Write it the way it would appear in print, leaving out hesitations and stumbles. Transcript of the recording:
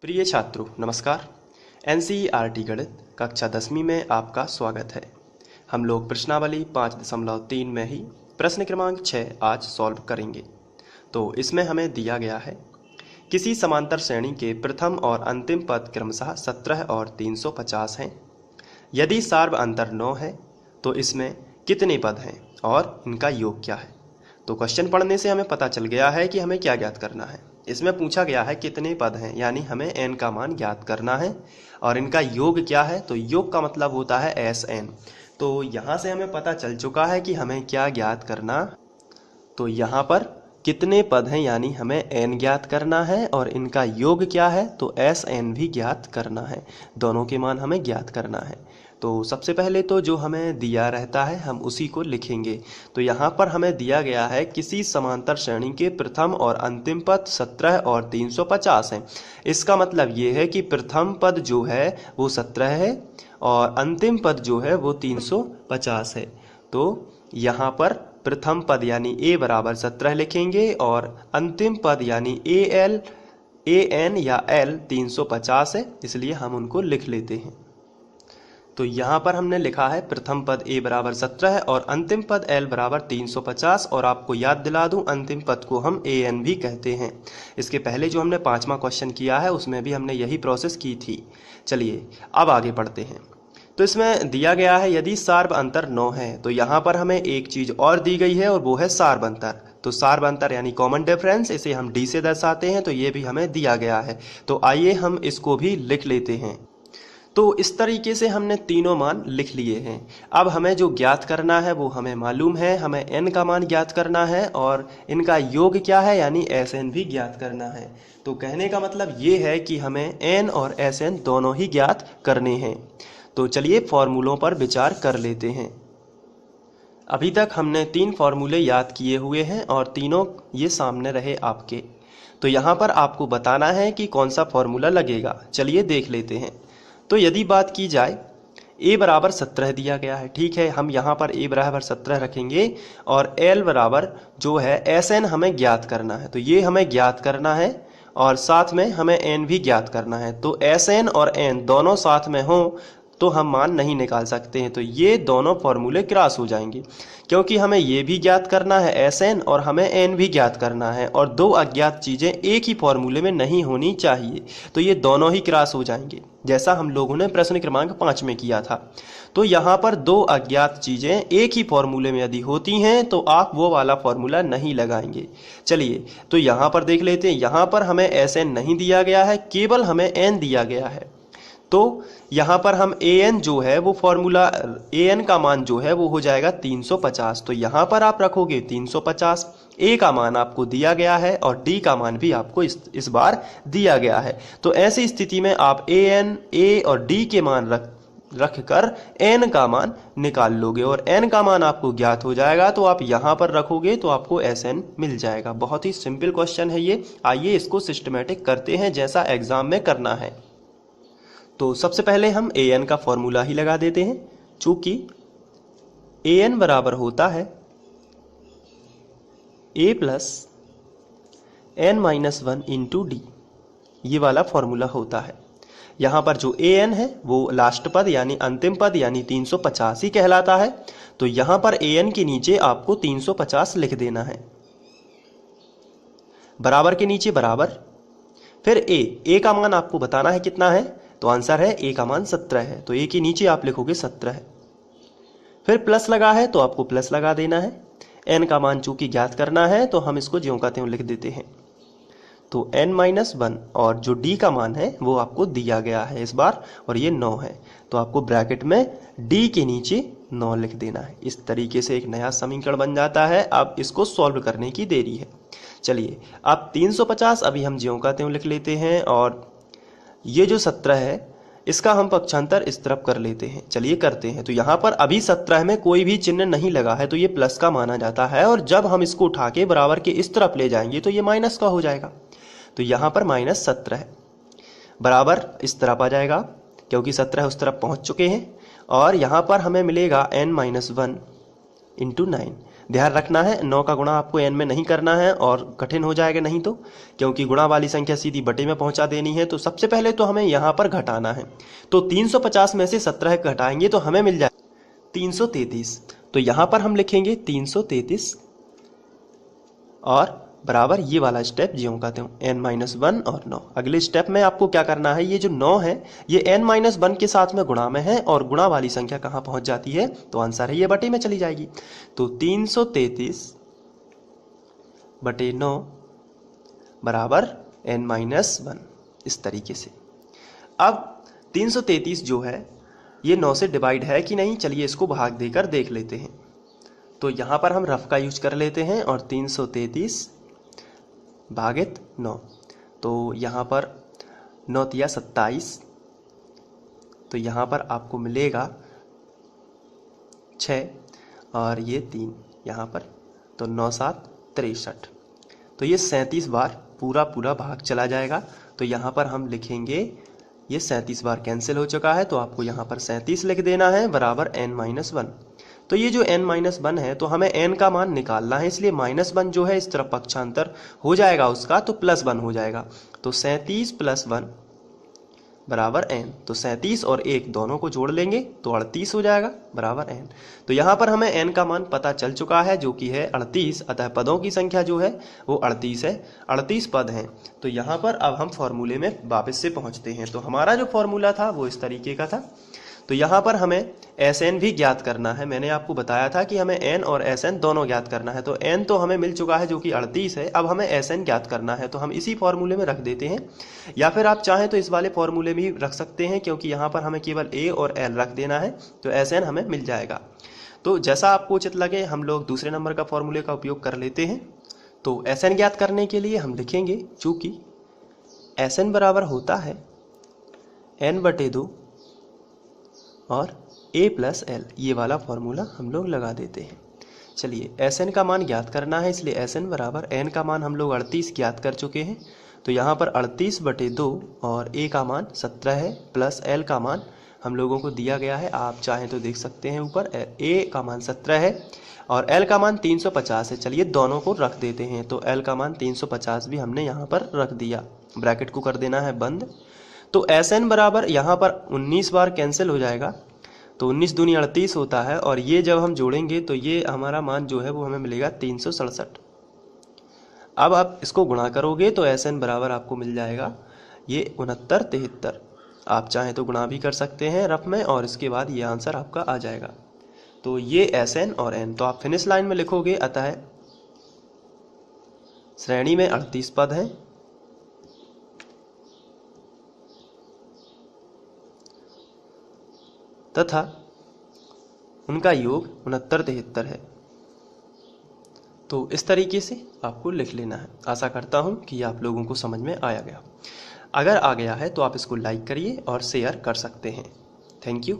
प्रिय छात्रों नमस्कार। एनसीईआरटी गणित कक्षा 10वीं में आपका स्वागत है। हम लोग प्रश्नावली 5.3 में ही प्रश्न क्रमांक 6 आज सॉल्व करेंगे। तो इसमें हमें दिया गया है किसी समांतर श्रेणी के प्रथम और अंतिम पद क्रमशः 17 और 350 हैं। यदि सार्व अंतर 9 है तो इसमें कितने पद हैं और इनका योग क्या है। तो क्वेश्चन पढ़ने से हमें पता चल गया है कि हमें क्या ज्ञात करना है। इसमें पूछा गया है कितने पद हैं, यानी हमें n का मान ज्ञात करना है और इनका योग क्या है। तो योग का मतलब होता है Sn। तो यहाँ से हमें पता चल चुका है कि हमें क्या ज्ञात करना। तो यहाँ पर कितने पद हैं यानी हमें n ज्ञात करना है और इनका योग क्या है तो Sn भी ज्ञात करना है। दोनों के मान हमें ज्ञात करना है। तो सबसे पहले तो जो हमें दिया रहता है हम उसी को लिखेंगे। तो यहाँ पर हमें दिया गया है किसी समांतर श्रेणी के प्रथम और अंतिम पद 17 और 350 हैं। इसका मतलब ये है कि प्रथम पद जो है वो 17 है और अंतिम पद जो है वो 350 है। तो यहाँ पर प्रथम पद यानी a बराबर 17 लिखेंगे और अंतिम पद यानी an या l 350 है, इसलिए हम उनको लिख लेते हैं। तो यहाँ पर हमने लिखा है प्रथम पद a बराबर 17 है और अंतिम पद l बराबर 350। और आपको याद दिला दूं अंतिम पद को हम an भी कहते हैं। इसके पहले जो हमने 5वां क्वेश्चन किया है उसमें भी हमने यही प्रोसेस की थी। चलिए अब आगे बढ़ते हैं। तो इसमें दिया गया है यदि सार्व अंतर 9 है तो यहाँ पर हमें एक चीज़ और दी गई है और वो है सार्व अंतर। तो सार्व अंतर यानी कॉमन डिफरेंस, इसे हम d से दर्शाते हैं। तो ये भी हमें दिया गया है। तो आइए हम इसको भी लिख लेते हैं। तो इस तरीके से हमने तीनों मान लिख लिए हैं। अब हमें जो ज्ञात करना है वो हमें मालूम है। हमें n का मान ज्ञात करना है और इनका योग क्या है यानी Sn भी ज्ञात करना है। तो कहने का मतलब ये है कि हमें n और Sn दोनों ही ज्ञात करने हैं। तो चलिए फॉर्मूलों पर विचार कर लेते हैं। अभी तक हमने 3 फॉर्मूले याद किए हुए हैं और तीनों ये सामने रहे आपके। तो यहाँ पर आपको बताना है कि कौन सा फॉर्मूला लगेगा। चलिए देख लेते हैं। तो यदि बात की जाए a बराबर 17 दिया गया है, ठीक है, हम यहाँ पर a बराबर 17 रखेंगे और l बराबर जो है Sn हमें ज्ञात करना है। तो ये हमें ज्ञात करना है और साथ में हमें n भी ज्ञात करना है। तो Sn और n दोनों साथ में हों तो हम मान नहीं निकाल सकते हैं। तो ये दोनों फॉर्मूले क्रॉस हो जाएंगे क्योंकि हमें ये भी ज्ञात करना है Sn और हमें n भी ज्ञात करना है और दो अज्ञात चीज़ें एक ही फॉर्मूले में नहीं होनी चाहिए। तो ये दोनों ही क्रॉस हो जाएंगे जैसा हम लोगों ने प्रश्न क्रमांक 5 में किया था। तो यहाँ पर दो अज्ञात चीज़ें एक ही फॉर्मूले में यदि होती हैं तो आप वो वाला फॉर्मूला नहीं लगाएंगे। चलिए तो यहाँ पर देख लेते हैं। यहाँ पर हमें Sn नहीं दिया गया है, केवल हमें n दिया गया है। तो यहाँ पर हम an जो है वो फॉर्मूला an का मान जो है वो हो जाएगा 350। तो यहाँ पर आप रखोगे 350। a का मान आपको दिया गया है और d का मान भी आपको इस बार दिया गया है। तो ऐसी स्थिति में आप an, a और d के मान रख कर n का मान निकाल लोगे और n का मान आपको ज्ञात हो जाएगा। तो आप यहाँ पर रखोगे तो आपको Sn मिल जाएगा। बहुत ही सिंपल क्वेश्चन है ये। आइए इसको सिस्टमेटिक करते हैं जैसा एग्जाम में करना है। तो सबसे पहले हम an का फॉर्मूला ही लगा देते हैं। चूंकि an बराबर होता है a plus n-1 into D, ये वाला फॉर्मूला होता है। यहाँ पर जो an है वो लास्ट पद यानी अंतिम पद यानी 350 ही कहलाता है। तो यहाँ पर an के नीचे आपको 350 लिख देना है, बराबर के नीचे बराबर, फिर a का मान आपको बताना है कितना है। तो आंसर है a का मान 17 है। तो a के नीचे आप लिखोगे 17 है, फिर प्लस लगा है तो आपको प्लस लगा देना है। n का मान चूंकि ज्ञात करना है तो हम इसको ज्यों का त्यों लिख देते हैं। तो n-1 और जो d का मान है वो आपको दिया गया है इस बार और ये 9 है। तो आपको ब्रैकेट में d के नीचे 9 लिख देना है। इस तरीके से एक नया समीकरण बन जाता है। अब इसको सॉल्व करने की देरी है। चलिए अब 350 अभी हम ज्यों का त्यों लिख लेते हैं और ये जो 17 है इसका हम पक्षांतर इस तरफ कर लेते हैं। चलिए करते हैं। तो यहाँ पर अभी 17 में कोई भी चिन्ह नहीं लगा है तो ये प्लस का माना जाता है और जब हम इसको उठा के बराबर के इस तरफ ले जाएंगे तो ये माइनस का हो जाएगा। तो यहाँ पर -17 है, बराबर इस तरफ आ जाएगा क्योंकि 17 उस तरफ पहुँच चुके हैं और यहाँ पर हमें मिलेगा n-1 इंटू 9। ध्यान रखना है 9 का गुणा आपको n में नहीं करना है और कठिन हो जाएगा नहीं तो, क्योंकि गुणा वाली संख्या सीधी बटे में पहुंचा देनी है। तो सबसे पहले तो हमें यहाँ पर घटाना है। तो 350 में से 17 घटाएंगे तो हमें मिल जाए 333। तो यहाँ पर हम लिखेंगे 333 और बराबर ये वाला स्टेप ज्यों का त्यों n-1 और 9। अगले स्टेप में आपको क्या करना है, ये जो 9 है ये n-1 के साथ में गुणा में है और गुणा वाली संख्या कहाँ पहुंच जाती है, तो आंसर है ये बटे में चली जाएगी। तो 333 बटे 9 बराबर n-1 इस तरीके से। अब 333 जो है ये 9 से डिवाइड है कि नहीं, चलिए इसको भाग देकर देख लेते हैं। तो यहाँ पर हम रफ का यूज कर लेते हैं और 333 भागित 9, तो यहाँ पर 9 तिया 27, तो यहाँ पर आपको मिलेगा 6 और ये 3 यहाँ पर, तो 9 7 63। तो ये 37 बार पूरा भाग चला जाएगा। तो यहाँ पर हम लिखेंगे ये 37 बार कैंसिल हो चुका है, तो आपको यहाँ पर 37 लिख देना है बराबर n-1। तो ये जो n-1 है तो हमें n का मान निकालना है, इसलिए -1 जो है इस तरफ पक्षांतर हो जाएगा उसका, तो +1 हो जाएगा। तो 37 + 1 बराबर n। तो 37 और 1 दोनों को जोड़ लेंगे तो 38 हो जाएगा बराबर n। तो यहाँ पर हमें n का मान पता चल चुका है जो कि है 38, अतः पदों की संख्या जो है वो 38 है, 38 पद हैं। तो यहाँ पर अब हम फॉर्मूले में वापस से पहुँचते हैं। तो हमारा जो फॉर्मूला था वो इस तरीके का था। तो यहाँ पर हमें Sn भी ज्ञात करना है। मैंने आपको बताया था कि हमें n और Sn दोनों ज्ञात करना है। तो n तो हमें मिल चुका है जो कि 38 है, अब हमें Sn ज्ञात करना है। तो हम इसी फॉर्मूले में रख देते हैं, या फिर आप चाहें तो इस वाले फॉर्मूले में ही रख सकते हैं, क्योंकि यहाँ पर हमें केवल a और l रख देना है, तो Sn हमें मिल जाएगा। तो जैसा आपको उचित लगे हम लोग दूसरे नंबर का फॉर्मूले का उपयोग कर लेते हैं। तो Sn ज्ञात करने के लिए हम लिखेंगे, चूँकि Sn बराबर होता है n/2 और a + l, ये वाला फॉर्मूला हम लोग लगा देते हैं। चलिए Sn का मान ज्ञात करना है, इसलिए Sn बराबर n का मान हम लोग 38 ज्ञात कर चुके हैं। तो यहाँ पर 38/2 और a का मान 17 है, प्लस l का मान हम लोगों को दिया गया है, आप चाहें तो देख सकते हैं ऊपर, a का मान 17 है और l का मान 350 है। चलिए दोनों को रख देते हैं। तो l का मान 350 भी हमने यहाँ पर रख दिया, ब्रैकेट को कर देना है बंद। तो Sn बराबर यहाँ पर 19 बार कैंसिल हो जाएगा, तो 19 दूनी 38 होता है, और ये जब हम जोड़ेंगे तो ये हमारा मान जो है वो हमें मिलेगा 367। अब आप इसको गुणा करोगे तो Sn बराबर आपको मिल जाएगा ये 6973। आप चाहें तो गुणा भी कर सकते हैं रफ में, और इसके बाद ये आंसर आपका आ जाएगा। तो ये Sn और n तो आप फिनिश लाइन में लिखोगे, अतः श्रेणी में 38 पद हैं तथा उनका योग 6973 है। तो इस तरीके से आपको लिख लेना है। आशा करता हूँ कि आप लोगों को समझ में आया गया। अगर आ गया है तो आप इसको लाइक करिए और शेयर कर सकते हैं। Thank you.